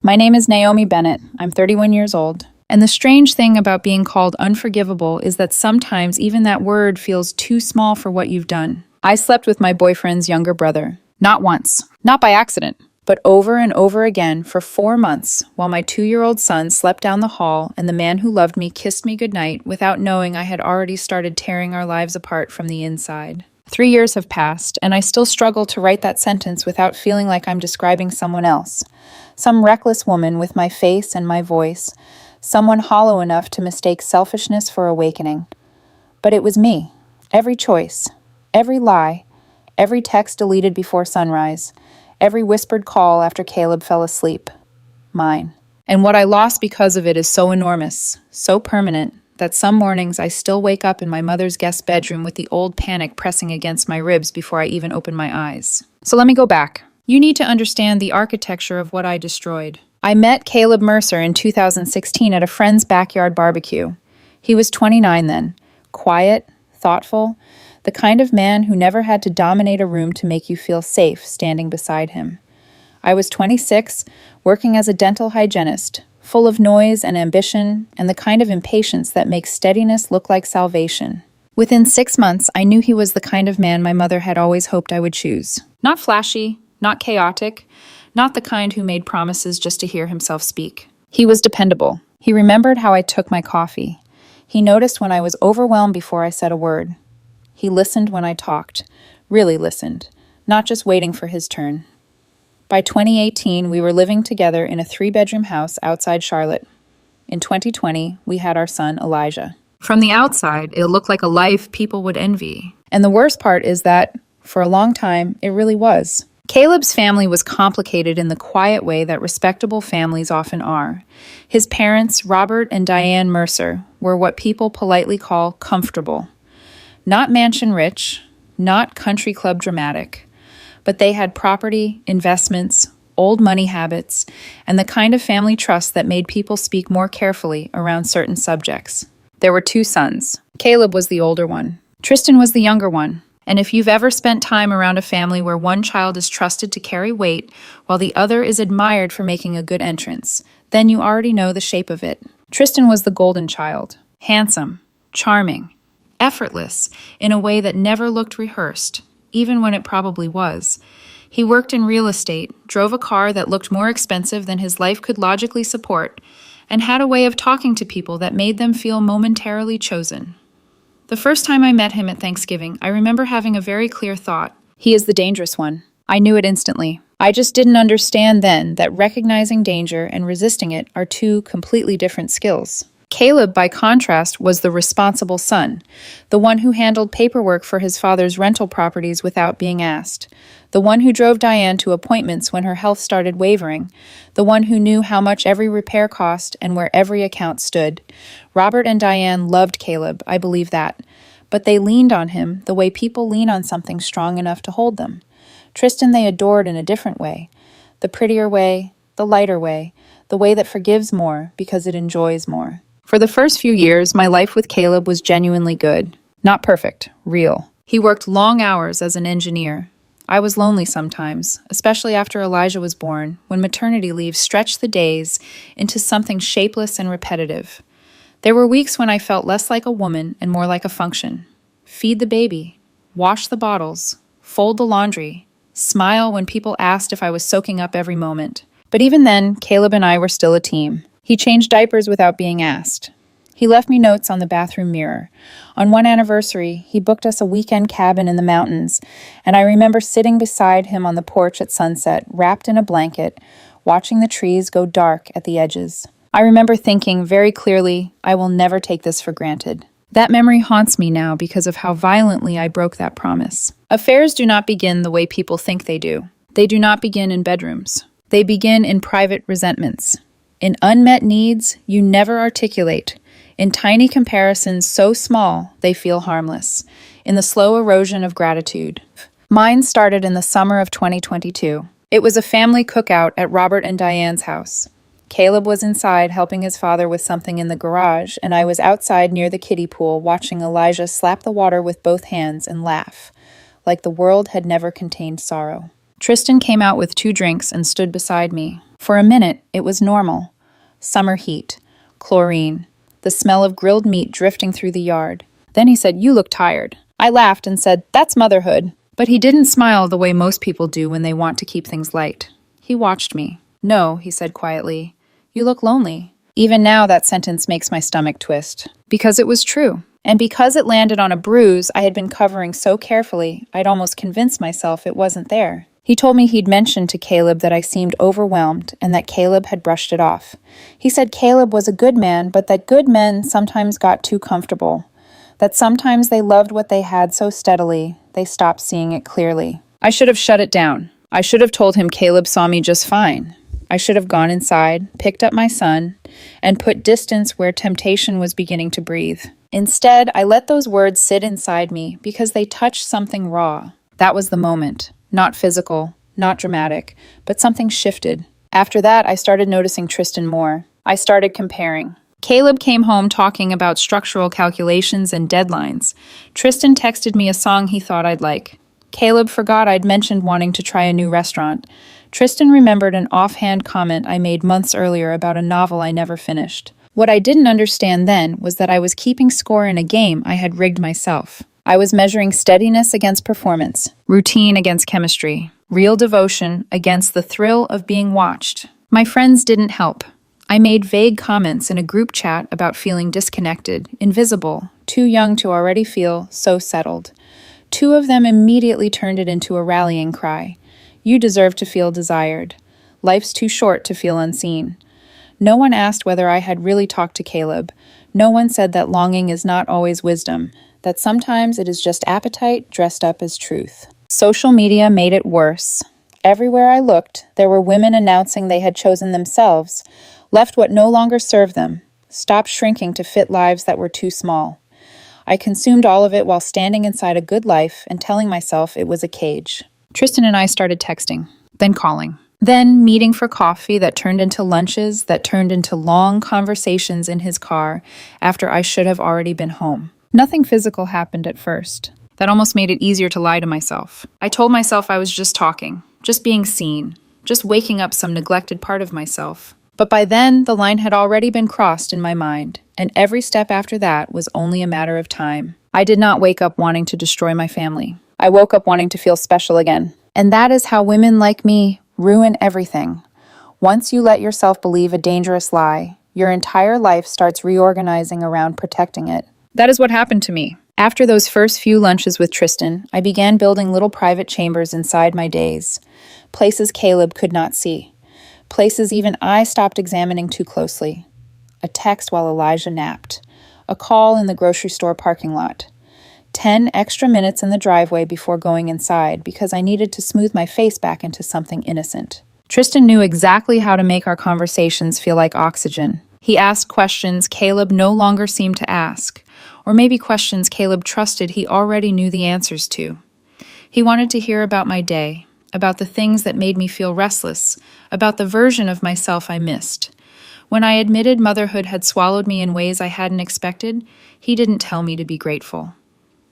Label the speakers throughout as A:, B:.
A: My name is Naomi Bennett. I'm 31 years old. And the strange thing about being called unforgivable is that sometimes even that word feels too small for what you've done. I slept with my boyfriend's younger brother. Not once, not by accident, but over and over again for 4 months while my 2-year-old son slept down the hall and the man who loved me kissed me goodnight without knowing I had already started tearing our lives apart from the inside. 3 years have passed, and I still struggle to write that sentence without feeling like I'm describing someone else. Some reckless woman with my face and my voice, someone hollow enough to mistake selfishness for awakening. But it was me. Every choice, every lie, every text deleted before sunrise, every whispered call after Caleb fell asleep. Mine. And what I lost because of it is so enormous, so permanent, that some mornings I still wake up in my mother's guest bedroom with the old panic pressing against my ribs before I even open my eyes. So let me go back. You need to understand the architecture of what I destroyed. I met Caleb Mercer in 2016 at a friend's backyard barbecue. He was 29 then, quiet, thoughtful, the kind of man who never had to dominate a room to make you feel safe standing beside him. I was 26, working as a dental hygienist, full of noise and ambition and the kind of impatience that makes steadiness look like salvation. Within 6 months, I knew he was the kind of man my mother had always hoped I would choose. Not flashy, not chaotic, not the kind who made promises just to hear himself speak. He was dependable. He remembered how I took my coffee. He noticed when I was overwhelmed before I said a word. He listened when I talked, really listened, not just waiting for his turn. By 2018, we were living together in a 3-bedroom house outside Charlotte. In 2020, we had our son, Elijah. From the outside, it looked like a life people would envy. And the worst part is that, for a long time, it really was. Caleb's family was complicated in the quiet way that respectable families often are. His parents, Robert and Diane Mercer, were what people politely call comfortable. Not mansion rich, not country club dramatic, but they had property, investments, old money habits, and the kind of family trust that made people speak more carefully around certain subjects. There were 2 sons. Caleb was the older one. Tristan was the younger one. And if you've ever spent time around a family where one child is trusted to carry weight while the other is admired for making a good entrance, then you already know the shape of it. Tristan was the golden child. Handsome, charming, effortless, in a way that never looked rehearsed, even when it probably was. He worked in real estate, drove a car that looked more expensive than his life could logically support, and had a way of talking to people that made them feel momentarily chosen. The first time I met him at Thanksgiving, I remember having a very clear thought. He is the dangerous one. I knew it instantly. I just didn't understand then that recognizing danger and resisting it are 2 completely different skills. Caleb, by contrast, was the responsible son, the one who handled paperwork for his father's rental properties without being asked, the one who drove Diane to appointments when her health started wavering, the one who knew how much every repair cost and where every account stood. Robert and Diane loved Caleb, I believe that, but they leaned on him the way people lean on something strong enough to hold them. Tristan they adored in a different way, the prettier way, the lighter way, the way that forgives more because it enjoys more. For the first few years, my life with Caleb was genuinely good. Not perfect, real. He worked long hours as an engineer. I was lonely sometimes, especially after Elijah was born, when maternity leave stretched the days into something shapeless and repetitive. There were weeks when I felt less like a woman and more like a function. Feed the baby, wash the bottles, fold the laundry, smile when people asked if I was soaking up every moment. But even then, Caleb and I were still a team. He changed diapers without being asked. He left me notes on the bathroom mirror. On one anniversary, he booked us a weekend cabin in the mountains, and I remember sitting beside him on the porch at sunset, wrapped in a blanket, watching the trees go dark at the edges. I remember thinking very clearly, I will never take this for granted. That memory haunts me now because of how violently I broke that promise. Affairs do not begin the way people think they do. They do not begin in bedrooms. They begin in private resentments. In unmet needs you never articulate, in tiny comparisons so small they feel harmless, in the slow erosion of gratitude. Mine started in the summer of 2022. It was a family cookout at Robert and Diane's house. Caleb was inside helping his father with something in the garage, and I was outside near the kiddie pool watching Elijah slap the water with both hands and laugh, like the world had never contained sorrow. Tristan came out with 2 drinks and stood beside me. For a minute, it was normal. Summer heat, chlorine, the smell of grilled meat drifting through the yard. Then he said, "You look tired." I laughed and said, "That's motherhood." But he didn't smile the way most people do when they want to keep things light. He watched me. "No," he said quietly. "You look lonely." Even now, that sentence makes my stomach twist. Because it was true. And because it landed on a bruise I had been covering so carefully, I'd almost convinced myself it wasn't there. He told me he'd mentioned to Caleb that I seemed overwhelmed and that Caleb had brushed it off. He said Caleb was a good man, but that good men sometimes got too comfortable. That sometimes they loved what they had so steadily, they stopped seeing it clearly. I should have shut it down. I should have told him Caleb saw me just fine. I should have gone inside, picked up my son, and put distance where temptation was beginning to breathe. Instead, I let those words sit inside me because they touched something raw. That was the moment. Not physical, not dramatic, but something shifted. After that, I started noticing Tristan more. I started comparing. Caleb came home talking about structural calculations and deadlines. Tristan texted me a song he thought I'd like. Caleb forgot I'd mentioned wanting to try a new restaurant. Tristan remembered an offhand comment I made months earlier about a novel I never finished. What I didn't understand then was that I was keeping score in a game I had rigged myself. I was measuring steadiness against performance, routine against chemistry, real devotion against the thrill of being watched. My friends didn't help. I made vague comments in a group chat about feeling disconnected, invisible, too young to already feel so settled. 2 of them immediately turned it into a rallying cry. "You deserve to feel desired. Life's too short to feel unseen." No one asked whether I had really talked to Caleb. No one said that longing is not always wisdom, that sometimes it is just appetite dressed up as truth. Social media made it worse. Everywhere I looked, there were women announcing they had chosen themselves, left what no longer served them, stopped shrinking to fit lives that were too small. I consumed all of it while standing inside a good life and telling myself it was a cage. Tristan and I started texting, then calling. Then meeting for coffee that turned into lunches, that turned into long conversations in his car after I should have already been home. Nothing physical happened at first. That almost made it easier to lie to myself. I told myself I was just talking, just being seen, just waking up some neglected part of myself. But by then, the line had already been crossed in my mind, and every step after that was only a matter of time. I did not wake up wanting to destroy my family. I woke up wanting to feel special again. And that is how women like me ruin everything. Once you let yourself believe a dangerous lie, your entire life starts reorganizing around protecting it. That is what happened to me. After those first few lunches with Tristan, I began building little private chambers inside my days. Places Caleb could not see. Places even I stopped examining too closely. A text while Elijah napped. A call in the grocery store parking lot. 10 extra minutes in the driveway before going inside because I needed to smooth my face back into something innocent. Tristan knew exactly how to make our conversations feel like oxygen. He asked questions Caleb no longer seemed to ask, or maybe questions Caleb trusted he already knew the answers to. He wanted to hear about my day, about the things that made me feel restless, about the version of myself I missed. When I admitted motherhood had swallowed me in ways I hadn't expected, he didn't tell me to be grateful.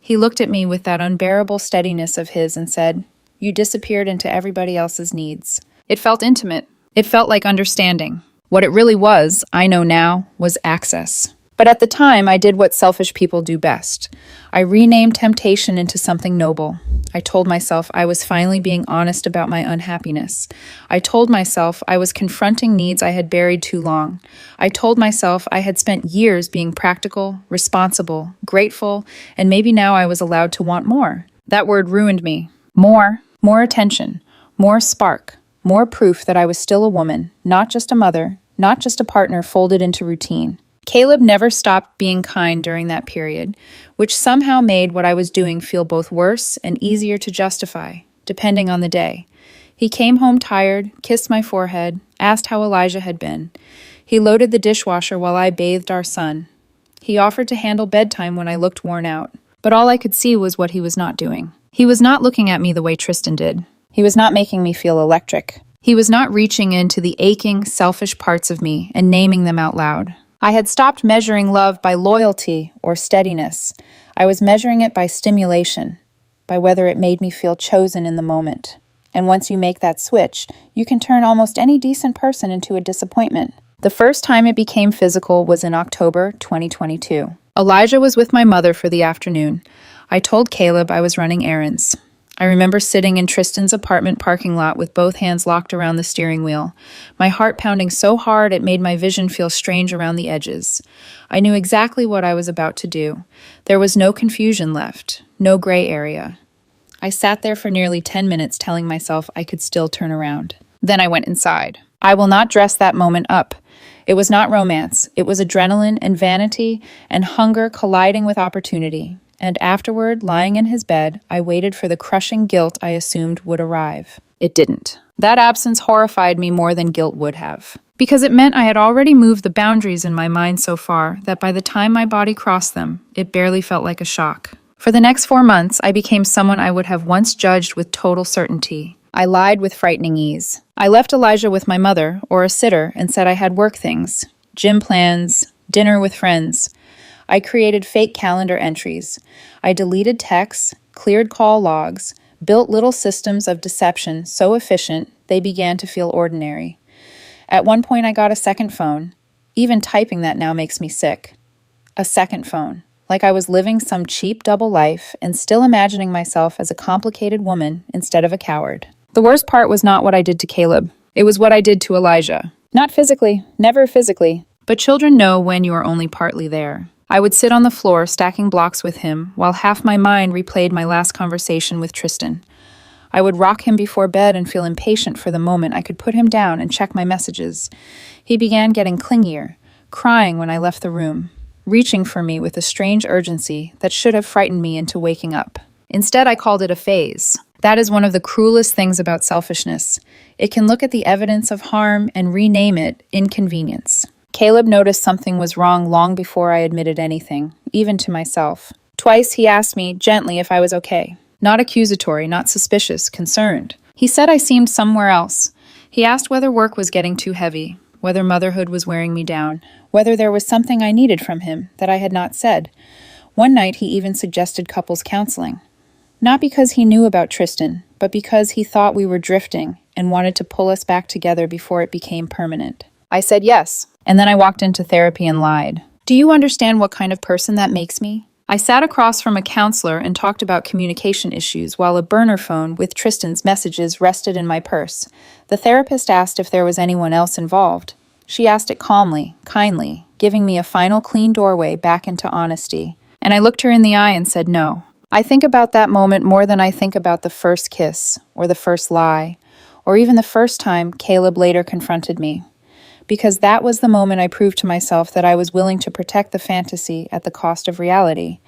A: He looked at me with that unbearable steadiness of his and said, "You disappeared into everybody else's needs." It felt intimate. It felt like understanding. What it really was, I know now, was access. But at the time, I did what selfish people do best. I renamed temptation into something noble. I told myself I was finally being honest about my unhappiness. I told myself I was confronting needs I had buried too long. I told myself I had spent years being practical, responsible, grateful, and maybe now I was allowed to want more. That word ruined me. More attention, more spark, more proof that I was still a woman, not just a mother, not just a partner folded into routine. Caleb never stopped being kind during that period, which somehow made what I was doing feel both worse and easier to justify, depending on the day. He came home tired, kissed my forehead, asked how Elijah had been. He loaded the dishwasher while I bathed our son. He offered to handle bedtime when I looked worn out, but all I could see was what he was not doing. He was not looking at me the way Tristan did. He was not making me feel electric. He was not reaching into the aching, selfish parts of me and naming them out loud. I had stopped measuring love by loyalty or steadiness. I was measuring it by stimulation, by whether it made me feel chosen in the moment. And once you make that switch, you can turn almost any decent person into a disappointment. The first time it became physical was in October 2022. Elijah was with my mother for the afternoon. I told Caleb I was running errands. I remember sitting in Tristan's apartment parking lot with both hands locked around the steering wheel, my heart pounding so hard it made my vision feel strange around the edges. I knew exactly what I was about to do. There was no confusion left, no gray area. I sat there for nearly 10 minutes telling myself I could still turn around. Then I went inside. I will not dress that moment up. It was not romance. It was adrenaline and vanity and hunger colliding with opportunity. And afterward, lying in his bed, I waited for the crushing guilt I assumed would arrive. It didn't. That absence horrified me more than guilt would have, because it meant I had already moved the boundaries in my mind so far that by the time my body crossed them, it barely felt like a shock. For the next 4 months, I became someone I would have once judged with total certainty. I lied with frightening ease. I left Elijah with my mother, or a sitter, and said I had work things, gym plans, dinner with friends. I created fake calendar entries. I deleted texts, cleared call logs, built little systems of deception so efficient they began to feel ordinary. At one point I got a second phone. Even typing that now makes me sick. A second phone. Like I was living some cheap double life and still imagining myself as a complicated woman instead of a coward. The worst part was not what I did to Caleb. It was what I did to Elijah. Not physically, never physically. But children know when you are only partly there. I would sit on the floor stacking blocks with him while half my mind replayed my last conversation with Tristan. I would rock him before bed and feel impatient for the moment I could put him down and check my messages. He began getting clingier, crying when I left the room, reaching for me with a strange urgency that should have frightened me into waking up. Instead, I called it a phase. That is one of the cruelest things about selfishness. It can look at the evidence of harm and rename it inconvenience. Caleb noticed something was wrong long before I admitted anything, even to myself. Twice he asked me gently if I was okay. Not accusatory, not suspicious, concerned. He said I seemed somewhere else. He asked whether work was getting too heavy, whether motherhood was wearing me down, whether there was something I needed from him that I had not said. One night he even suggested couples counseling. Not because he knew about Tristan, but because he thought we were drifting and wanted to pull us back together before it became permanent. I said yes, and then I walked into therapy and lied. Do you understand what kind of person that makes me? I sat across from a counselor and talked about communication issues while a burner phone with Tristan's messages rested in my purse. The therapist asked if there was anyone else involved. She asked it calmly, kindly, giving me a final clean doorway back into honesty. And I looked her in the eye and said no. I think about that moment more than I think about the first kiss, or the first lie, or even the first time Caleb later confronted me. Because that was the moment I proved to myself that I was willing to protect the fantasy at the cost of reality.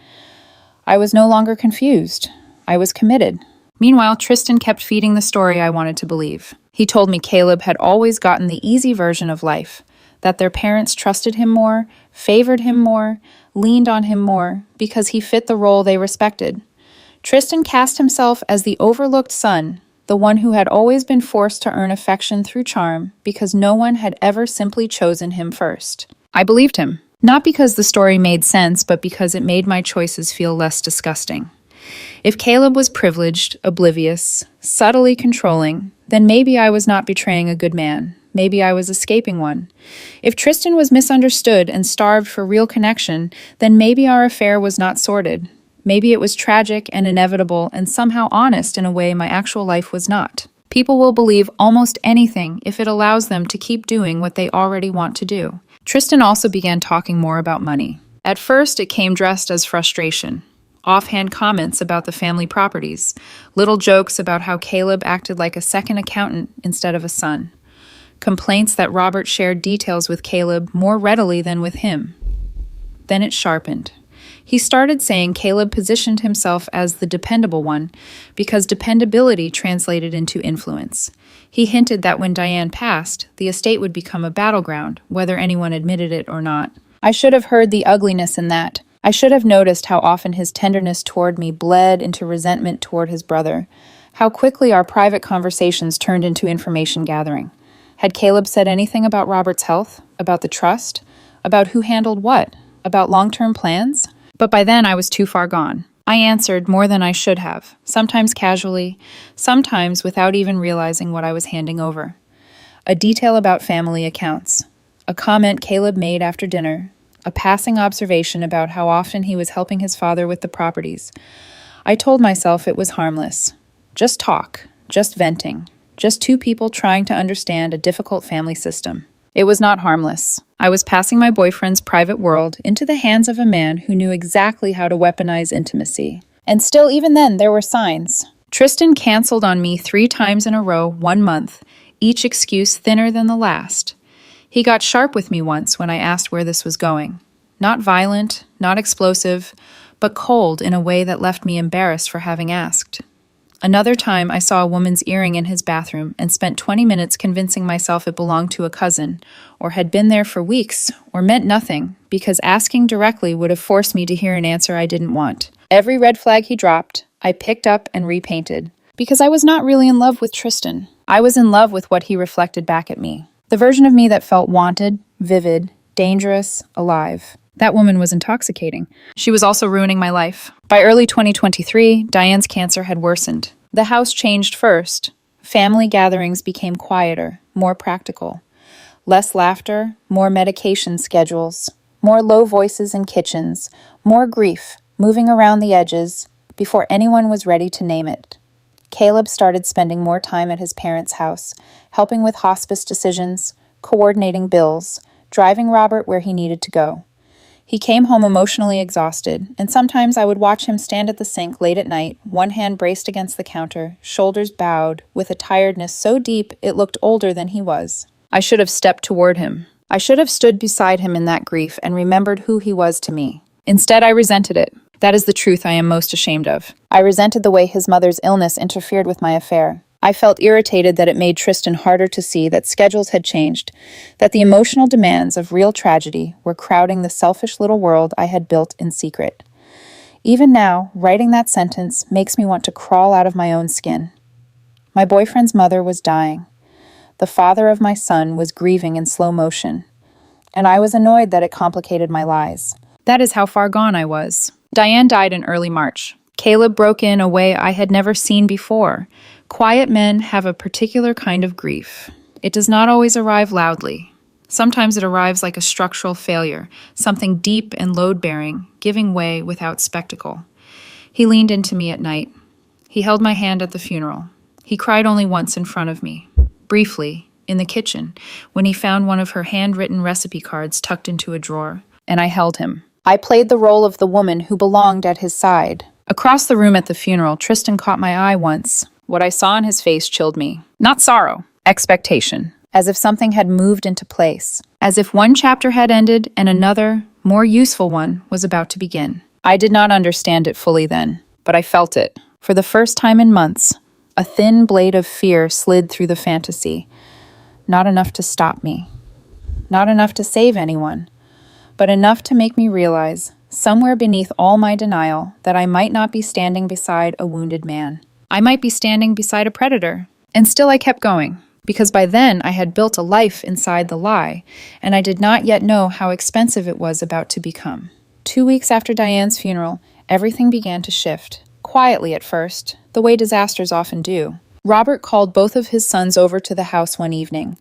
A: I was no longer confused. I was committed. Meanwhile, Tristan kept feeding the story I wanted to believe. He told me Caleb had always gotten the easy version of life, that their parents trusted him more, favored him more, leaned on him more, because he fit the role they respected. Tristan cast himself as the overlooked son, the one who had always been forced to earn affection through charm because no one had ever simply chosen him first. I believed him, not because the story made sense, but because it made my choices feel less disgusting. If Caleb was privileged, oblivious, subtly controlling, then maybe I was not betraying a good man. Maybe I was escaping one. If Tristan was misunderstood and starved for real connection, then maybe our affair was not sordid. Maybe it was tragic and inevitable and somehow honest in a way my actual life was not. People will believe almost anything if it allows them to keep doing what they already want to do. Tristan also began talking more about money. At first, it came dressed as frustration. Offhand comments about the family properties. Little jokes about how Caleb acted like a second accountant instead of a son. Complaints that Robert shared details with Caleb more readily than with him. Then it sharpened. He started saying Caleb positioned himself as the dependable one because dependability translated into influence. He hinted that when Diane passed, the estate would become a battleground, whether anyone admitted it or not. I should have heard the ugliness in that. I should have noticed how often his tenderness toward me bled into resentment toward his brother, how quickly our private conversations turned into information gathering. Had Caleb said anything about Robert's health? About the trust? About who handled what? About long-term plans? But by then I was too far gone. I answered more than I should have, sometimes casually, sometimes without even realizing what I was handing over. A detail about family accounts, a comment Caleb made after dinner, a passing observation about how often he was helping his father with the properties. I told myself it was harmless. Just talk, just venting, just two people trying to understand a difficult family system. It was not harmless. I was passing my boyfriend's private world into the hands of a man who knew exactly how to weaponize intimacy. And still, even then, there were signs. Tristan canceled on me 3 times in a row, 1 month, each excuse thinner than the last. He got sharp with me once when I asked where this was going. Not violent, not explosive, but cold in a way that left me embarrassed for having asked. Another time, I saw a woman's earring in his bathroom and spent 20 minutes convincing myself it belonged to a cousin, or had been there for weeks, or meant nothing, because asking directly would have forced me to hear an answer I didn't want. Every red flag he dropped, I picked up and repainted. Because I was not really in love with Tristan. I was in love with what he reflected back at me. The version of me that felt wanted, vivid, dangerous, alive. That woman was intoxicating. She was also ruining my life. By early 2023, Diane's cancer had worsened. The house changed first. Family gatherings became quieter, more practical. Less laughter, more medication schedules, more low voices in kitchens, more grief, moving around the edges, before anyone was ready to name it. Caleb started spending more time at his parents' house, helping with hospice decisions, coordinating bills, driving Robert where he needed to go. He came home emotionally exhausted, and sometimes I would watch him stand at the sink late at night, one hand braced against the counter, shoulders bowed, with a tiredness so deep it looked older than he was. I should have stepped toward him. I should have stood beside him in that grief and remembered who he was to me. Instead, I resented it. That is the truth I am most ashamed of. I resented the way his mother's illness interfered with my affair. I felt irritated that it made Tristan harder to see that schedules had changed, that the emotional demands of real tragedy were crowding the selfish little world I had built in secret. Even now, writing that sentence makes me want to crawl out of my own skin. My boyfriend's mother was dying. The father of my son was grieving in slow motion, and I was annoyed that it complicated my lies. That is how far gone I was. Diane died in early March. Caleb broke in a way I had never seen before. Quiet men have a particular kind of grief. It does not always arrive loudly. Sometimes it arrives like a structural failure, something deep and load-bearing, giving way without spectacle. He leaned into me at night. He held my hand at the funeral. He cried only once in front of me, briefly, in the kitchen, when he found one of her handwritten recipe cards tucked into a drawer, and I held him. I played the role of the woman who belonged at his side. Across the room at the funeral, Tristan caught my eye once. What I saw in his face chilled me. Not sorrow, expectation. As if something had moved into place. As if one chapter had ended and another, more useful one, was about to begin. I did not understand it fully then, but I felt it. For the first time in months, a thin blade of fear slid through the fantasy. Not enough to stop me. Not enough to save anyone. But enough to make me realize, somewhere beneath all my denial, that I might not be standing beside a wounded man. I might be standing beside a predator. And still I kept going, because by then I had built a life inside the lie, and I did not yet know how expensive it was about to become. 2 weeks after Diane's funeral, everything began to shift. Quietly at first, the way disasters often do. Robert called both of his sons over to the house one evening.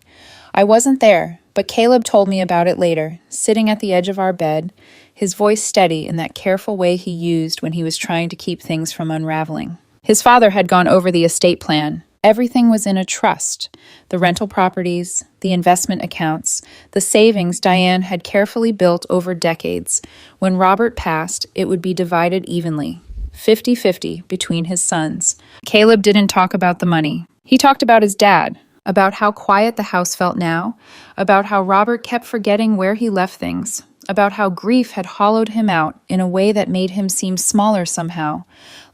A: I wasn't there, but Caleb told me about it later, sitting at the edge of our bed, his voice steady in that careful way he used when he was trying to keep things from unraveling. His father had gone over the estate plan. Everything was in a trust. The rental properties, the investment accounts, the savings Diane had carefully built over decades. When Robert passed, it would be divided evenly, 50-50 between his sons. Caleb didn't talk about the money. He talked about his dad, about how quiet the house felt now, about how Robert kept forgetting where he left things, about how grief had hollowed him out in a way that made him seem smaller somehow,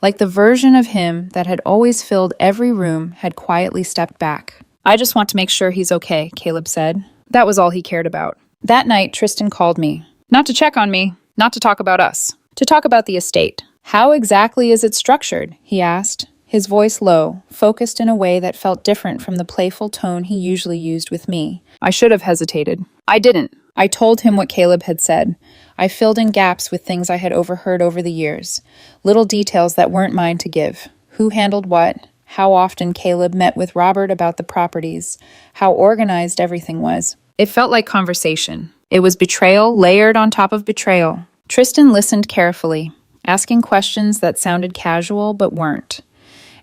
A: like the version of him that had always filled every room had quietly stepped back. I just want to make sure he's okay, Caleb said. That was all he cared about. That night, Tristan called me. Not to check on me, not to talk about us, to talk about the estate. How exactly is it structured? He asked, his voice low, focused in a way that felt different from the playful tone he usually used with me. I should have hesitated. I didn't. I told him what Caleb had said. I filled in gaps with things I had overheard over the years, little details that weren't mine to give. Who handled what, how often Caleb met with Robert about the properties, how organized everything was. It felt like conversation. It was betrayal layered on top of betrayal. Tristan listened carefully, asking questions that sounded casual but weren't.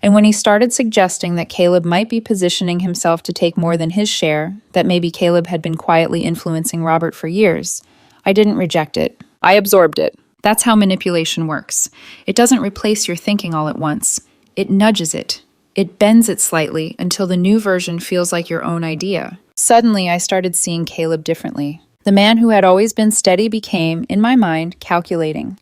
A: And when he started suggesting that Caleb might be positioning himself to take more than his share, that maybe Caleb had been quietly influencing Robert for years, I didn't reject it. I absorbed it. That's how manipulation works. It doesn't replace your thinking all at once. It nudges it. It bends it slightly until the new version feels like your own idea. Suddenly, I started seeing Caleb differently. The man who had always been steady became, in my mind, calculating.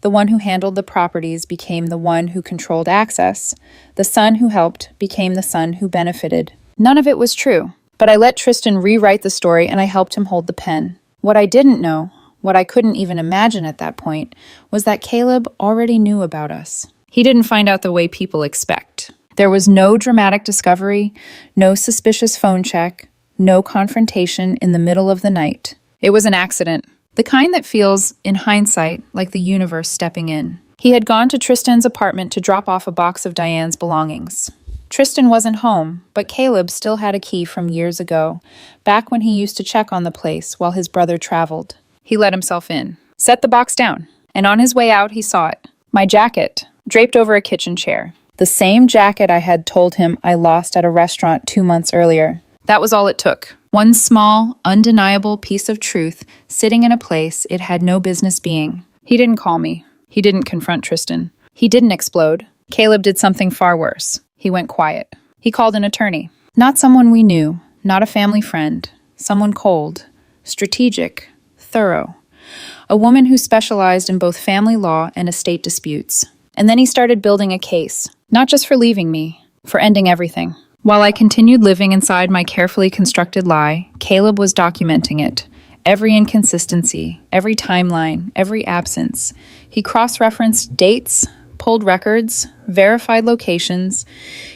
A: The one who handled the properties became the one who controlled access. The son who helped became the son who benefited. None of it was true, but I let Tristan rewrite the story and I helped him hold the pen. What I didn't know, what I couldn't even imagine at that point, was that Caleb already knew about us. He didn't find out the way people expect. There was no dramatic discovery, no suspicious phone check, no confrontation in the middle of the night. It was an accident, the kind that feels, in hindsight, like the universe stepping in. He had gone to Tristan's apartment to drop off a box of Diane's belongings. Tristan wasn't home, but Caleb still had a key from years ago, back when he used to check on the place while his brother traveled. He let himself in, set the box down, and on his way out he saw it. My jacket, draped over a kitchen chair. The same jacket I had told him I lost at a restaurant 2 months earlier. That was all it took. One small, undeniable piece of truth sitting in a place it had no business being. He didn't call me. He didn't confront Tristan. He didn't explode. Caleb did something far worse. He went quiet. He called an attorney. Not someone we knew, not a family friend. Someone cold, strategic, thorough. A woman who specialized in both family law and estate disputes. And then he started building a case, not just for leaving me, for ending everything. While I continued living inside my carefully constructed lie, Caleb was documenting it. Every inconsistency, every timeline, every absence. He cross-referenced dates, pulled records, verified locations.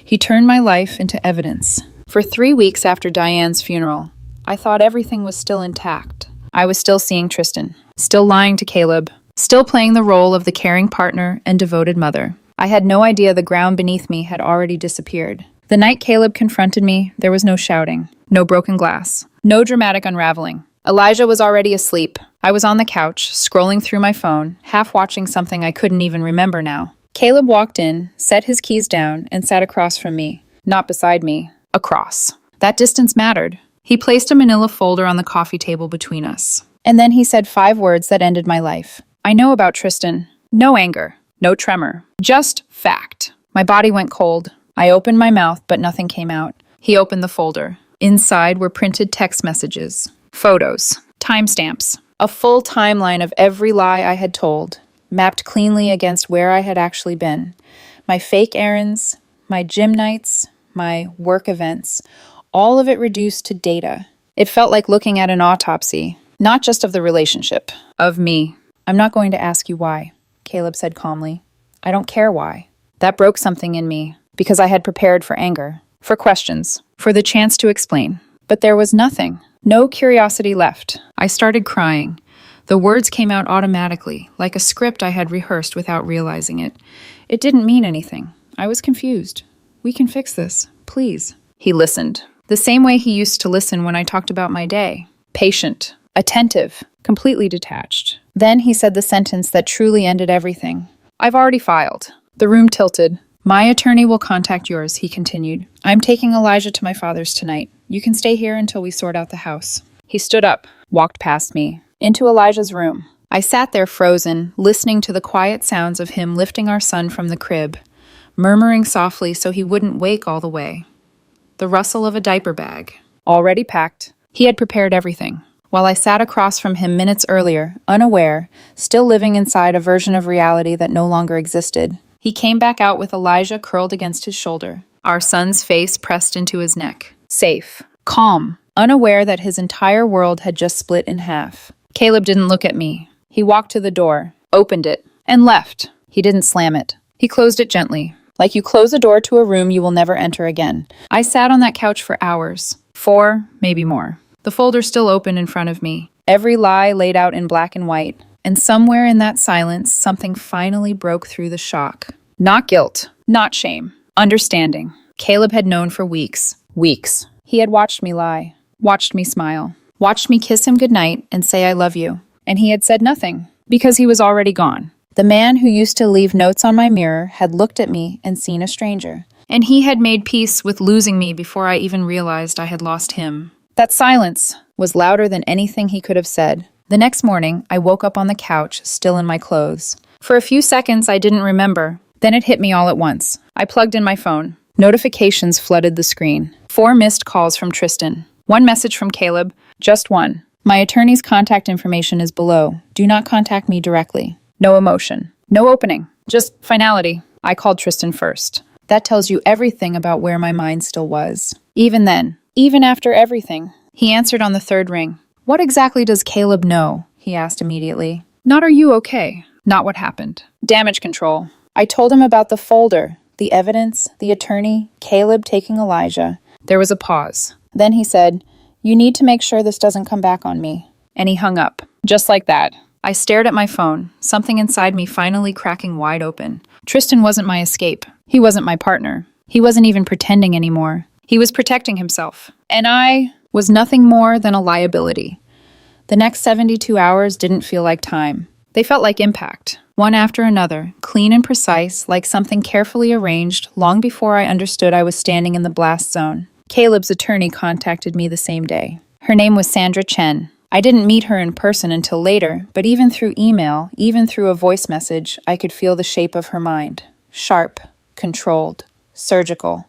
A: He turned my life into evidence. For 3 weeks after Diane's funeral, I thought everything was still intact. I was still seeing Tristan, still lying to Caleb, still playing the role of the caring partner and devoted mother. I had no idea the ground beneath me had already disappeared. The night Caleb confronted me, there was no shouting, no broken glass, no dramatic unraveling. Elijah was already asleep. I was on the couch, scrolling through my phone, half watching something I couldn't even remember now. Caleb walked in, set his keys down, and sat across from me. Not beside me, across. That distance mattered. He placed a manila folder on the coffee table between us. And then he said 5 words that ended my life. I know about Tristan. No anger, no tremor, just fact. My body went cold. I opened my mouth, but nothing came out. He opened the folder. Inside were printed text messages, photos, timestamps, a full timeline of every lie I had told, mapped cleanly against where I had actually been. My fake errands, my gym nights, my work events, all of it reduced to data. It felt like looking at an autopsy, not just of the relationship, of me. I'm not going to ask you why, Caleb said calmly. I don't care why. That broke something in me. Because I had prepared for anger, for questions, for the chance to explain. But there was nothing, no curiosity left. I started crying. The words came out automatically, like a script I had rehearsed without realizing it. It didn't mean anything. I was confused. We can fix this, please. He listened, the same way he used to listen when I talked about my day. Patient, attentive, completely detached. Then he said the sentence that truly ended everything. I've already filed. The room tilted. My attorney will contact yours, he continued. I'm taking Elijah to my father's tonight. You can stay here until we sort out the house. He stood up, walked past me, into Elijah's room. I sat there frozen, listening to the quiet sounds of him lifting our son from the crib, murmuring softly so he wouldn't wake all the way. The rustle of a diaper bag, already packed. He had prepared everything. While I sat across from him minutes earlier, unaware, still living inside a version of reality that no longer existed, he came back out with Elijah curled against his shoulder, our son's face pressed into his neck. Safe, calm, unaware that his entire world had just split in half. Caleb didn't look at me. He walked to the door, opened it, and left. He didn't slam it. He closed it gently, like you close a door to a room you will never enter again. I sat on that couch for hours, 4, maybe more. The folder still open in front of me, every lie laid out in black and white. And somewhere in that silence, something finally broke through the shock. Not guilt, not shame, understanding. Caleb had known for weeks. Weeks. He had watched me lie, watched me smile, watched me kiss him goodnight and say I love you. And he had said nothing, because he was already gone. The man who used to leave notes on my mirror had looked at me and seen a stranger. And he had made peace with losing me before I even realized I had lost him. That silence was louder than anything he could have said. The next morning, I woke up on the couch, still in my clothes. For a few seconds, I didn't remember. Then it hit me all at once. I plugged in my phone. Notifications flooded the screen. 4 missed calls from Tristan. 1 message from Caleb. Just 1. My attorney's contact information is below. Do not contact me directly. No emotion. No opening. Just finality. I called Tristan first. That tells you everything about where my mind still was. Even then, even after everything, he answered on the 3rd ring. What exactly does Caleb know? He asked immediately. Not are you okay? Not what happened. Damage control. I told him about the folder, the evidence, the attorney, Caleb taking Elijah. There was a pause. Then he said, you need to make sure this doesn't come back on me. And he hung up. Just like that. I stared at my phone, something inside me finally cracking wide open. Tristan wasn't my escape. He wasn't my partner. He wasn't even pretending anymore. He was protecting himself. And I was nothing more than a liability. The next 72 hours didn't feel like time. They felt like impact, one after another, clean and precise, like something carefully arranged long before I understood I was standing in the blast zone. Caleb's attorney contacted me the same day. Her name was Sandra Chen. I didn't meet her in person until later, but even through email, even through a voice message, I could feel the shape of her mind. Sharp, controlled, surgical.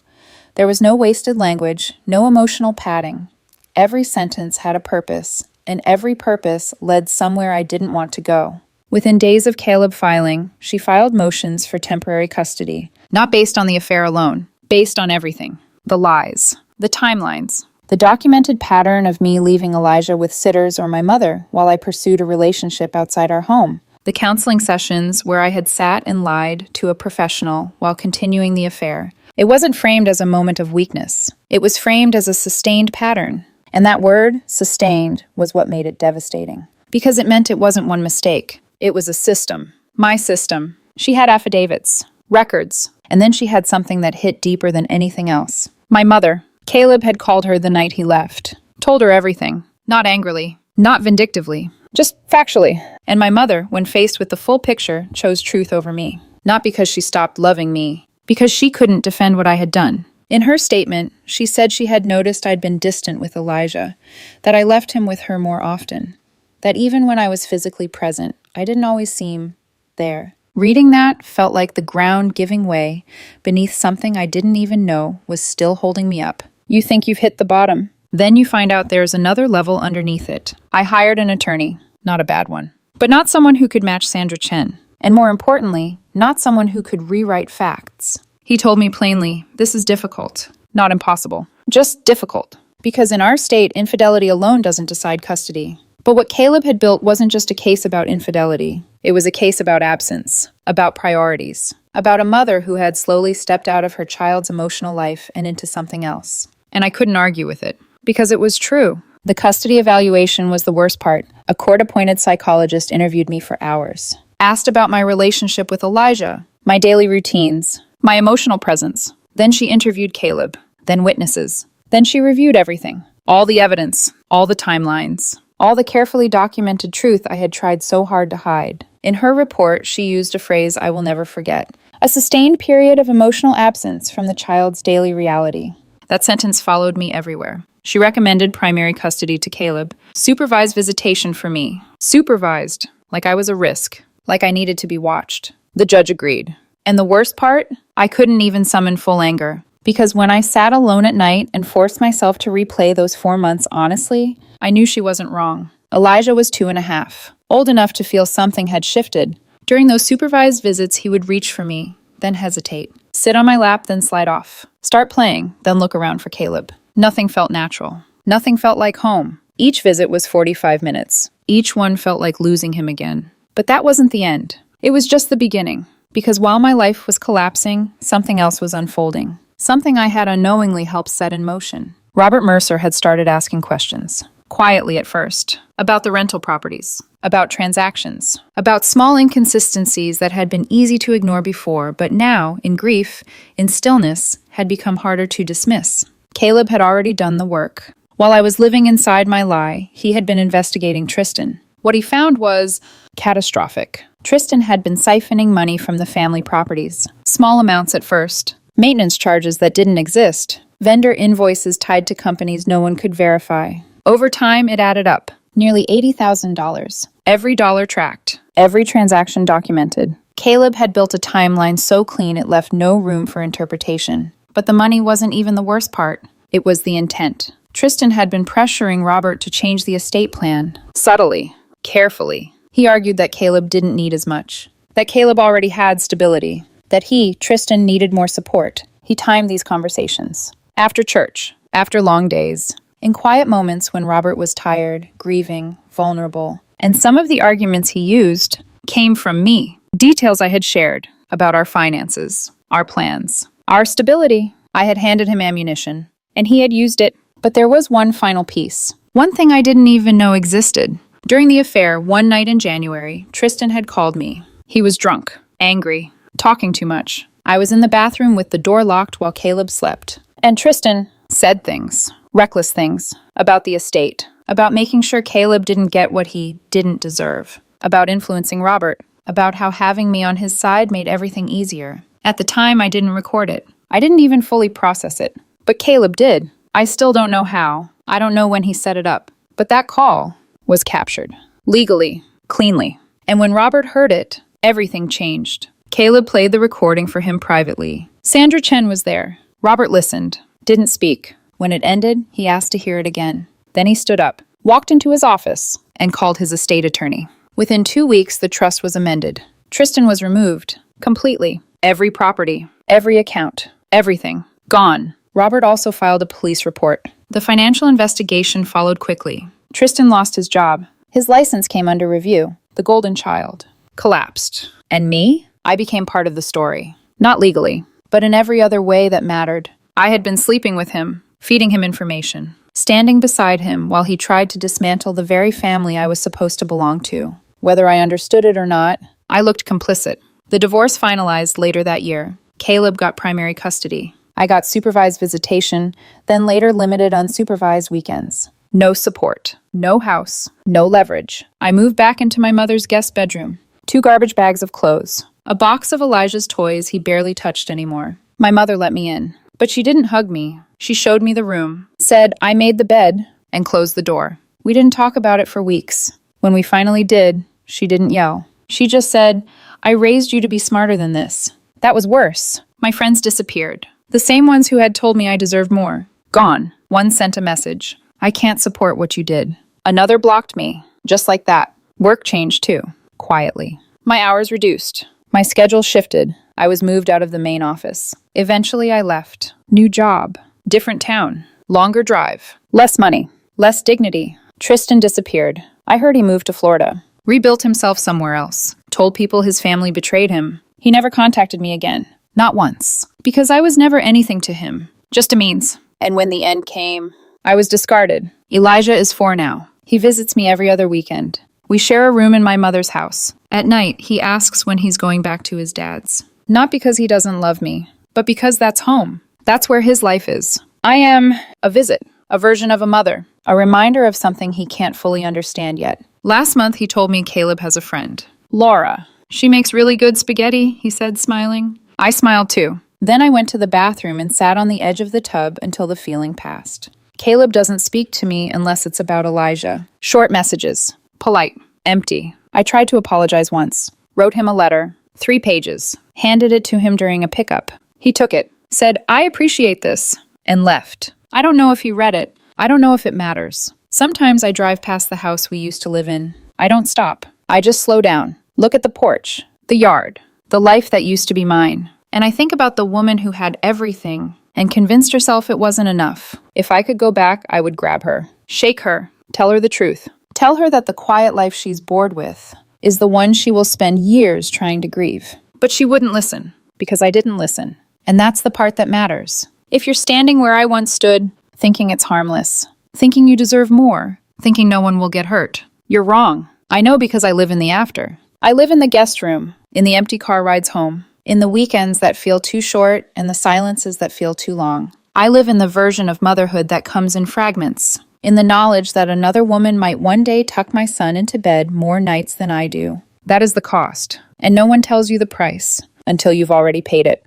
A: There was no wasted language, no emotional padding. Every sentence had a purpose, and every purpose led somewhere I didn't want to go. Within days of Caleb filing, she filed motions for temporary custody, not based on the affair alone, based on everything. The lies, the timelines, the documented pattern of me leaving Elijah with sitters or my mother while I pursued a relationship outside our home. The counseling sessions where I had sat and lied to a professional while continuing the affair. It wasn't framed as a moment of weakness. It was framed as a sustained pattern. And that word, sustained, was what made it devastating. Because it meant it wasn't one mistake. It was a system. My system. She had affidavits, records, and then she had something that hit deeper than anything else. My mother. Caleb had called her the night he left. Told her everything. Not angrily. Not vindictively. Just factually. And my mother, when faced with the full picture, chose truth over me. Not because she stopped loving me. Because she couldn't defend what I had done. In her statement, she said she had noticed I'd been distant with Elijah, that I left him with her more often, that even when I was physically present, I didn't always seem there. Reading that felt like the ground giving way beneath something I didn't even know was still holding me up. You think you've hit the bottom. Then you find out there's another level underneath it. I hired an attorney, not a bad one, but not someone who could match Sandra Chen. And more importantly, not someone who could rewrite facts. He told me plainly, this is difficult, not impossible, just difficult. Because in our state, infidelity alone doesn't decide custody. But what Caleb had built wasn't just a case about infidelity. It was a case about absence, about priorities, about a mother who had slowly stepped out of her child's emotional life and into something else. And I couldn't argue with it, because it was true. The custody evaluation was the worst part. A court-appointed psychologist interviewed me for hours. Asked about my relationship with Elijah, my daily routines, my emotional presence. Then she interviewed Caleb, then witnesses. Then she reviewed everything. All the evidence, all the timelines, all the carefully documented truth I had tried so hard to hide. In her report, she used a phrase I will never forget. A sustained period of emotional absence from the child's daily reality. That sentence followed me everywhere. She recommended primary custody to Caleb. Supervised visitation for me. Supervised, like I was a risk, like I needed to be watched. The judge agreed. And the worst part? I couldn't even summon full anger. Because when I sat alone at night and forced myself to replay those 4 months honestly, I knew she wasn't wrong. Elijah was 2.5, old enough to feel something had shifted. During those supervised visits, he would reach for me, then hesitate. Sit on my lap, then slide off. Start playing, then look around for Caleb. Nothing felt natural. Nothing felt like home. Each visit was 45 minutes. Each one felt like losing him again. But that wasn't the end. It was just the beginning. Because while my life was collapsing, something else was unfolding. Something I had unknowingly helped set in motion. Robert Mercer had started asking questions. quietly at first, about the rental properties, about transactions, about small inconsistencies that had been easy to ignore before, but now, in grief, in stillness, had become harder to dismiss. Caleb had already done the work. While I was living inside my lie, he had been investigating Tristan. What he found was catastrophic. Tristan had been siphoning money from the family properties. Small amounts at first. Maintenance charges that didn't exist. Vendor invoices tied to companies no one could verify. Over time, it added up. Nearly $80,000. Every dollar tracked. Every transaction documented. Caleb had built a timeline so clean it left no room for interpretation. But the money wasn't even the worst part. It was the intent. Tristan had been pressuring Robert to change the estate plan. Subtly. Carefully. He argued that Caleb didn't need as much. That Caleb already had stability. That he, Tristan, needed more support. He timed these conversations. After church. After long days. In quiet moments when Robert was tired, grieving, vulnerable. And some of the arguments he used came from me. Details I had shared about our finances, our plans, our stability. I had handed him ammunition, and he had used it. But there was one final piece. One thing I didn't even know existed. During the affair, one night in January, Tristan had called me. He was drunk, angry, talking too much. I was in the bathroom with the door locked while Caleb slept. And Tristan said things, reckless things, about the estate, about making sure Caleb didn't get what he didn't deserve, about influencing Robert, about how having me on his side made everything easier. At the time, I didn't record it. I didn't even fully process it. But Caleb did. I still don't know how. I don't know when he set it up. But that call was captured. Legally. Cleanly. And when Robert heard it, everything changed. Caleb played the recording for him privately. Sandra Chen was there. Robert listened. Didn't speak. When it ended, he asked to hear it again. Then he stood up, walked into his office, and called his estate attorney. Within 2 weeks, the trust was amended. Tristan was removed. Completely. Every property. Every account. Everything. Gone. Robert also filed a police report. The financial investigation followed quickly. Tristan lost his job. His license came under review. The golden child collapsed. And me? I became part of the story. Not legally, but in every other way that mattered. I had been sleeping with him, feeding him information, standing beside him while he tried to dismantle the very family I was supposed to belong to. Whether I understood it or not, I looked complicit. The divorce finalized later that year. Caleb got primary custody. I got supervised visitation, then later limited unsupervised weekends. No support, no house, no leverage. I moved back into my mother's guest bedroom. 2 garbage bags of clothes. A box of Elijah's toys he barely touched anymore. My mother let me in, but she didn't hug me. She showed me the room, said I made the bed, and closed the door. We didn't talk about it for weeks. When we finally did, she didn't yell. She just said, I raised you to be smarter than this. That was worse. My friends disappeared. The same ones who had told me I deserved more. Gone. One sent a message. I can't support what you did. Another blocked me. Just like that. Work changed too. Quietly. My hours reduced. My schedule shifted. I was moved out of the main office. Eventually I left. New job. Different town. Longer drive. Less money. Less dignity. Tristan disappeared. I heard he moved to Florida. Rebuilt himself somewhere else. Told people his family betrayed him. He never contacted me again. Not once. Because I was never anything to him. Just a means. And when the end came, I was discarded. Elijah is 4 now. He visits me every other weekend. We share a room in my mother's house. At night, he asks when he's going back to his dad's. Not because he doesn't love me, but because that's home. That's where his life is. I am a visit, a version of a mother, a reminder of something he can't fully understand yet. Last month, he told me Caleb has a friend. Laura. She makes really good spaghetti, he said, smiling. I smiled too. Then I went to the bathroom and sat on the edge of the tub until the feeling passed. Caleb doesn't speak to me unless it's about Elijah. Short messages. Polite. Empty. I tried to apologize once. Wrote him a letter. 3 pages. Handed it to him during a pickup. He took it. Said, I appreciate this. And left. I don't know if he read it. I don't know if it matters. Sometimes I drive past the house we used to live in. I don't stop. I just slow down. Look at the porch. The yard. The life that used to be mine. And I think about the woman who had everything and convinced herself it wasn't enough. If I could go back, I would grab her. Shake her. Tell her the truth. Tell her that the quiet life she's bored with is the one she will spend years trying to grieve. But she wouldn't listen, because I didn't listen. And that's the part that matters. If you're standing where I once stood, thinking it's harmless, thinking you deserve more, thinking no one will get hurt. You're wrong. I know because I live in the after. I live in the guest room, in the empty car rides home, in the weekends that feel too short and the silences that feel too long. I live in the version of motherhood that comes in fragments, in the knowledge that another woman might one day tuck my son into bed more nights than I do. That is the cost, and no one tells you the price until you've already paid it.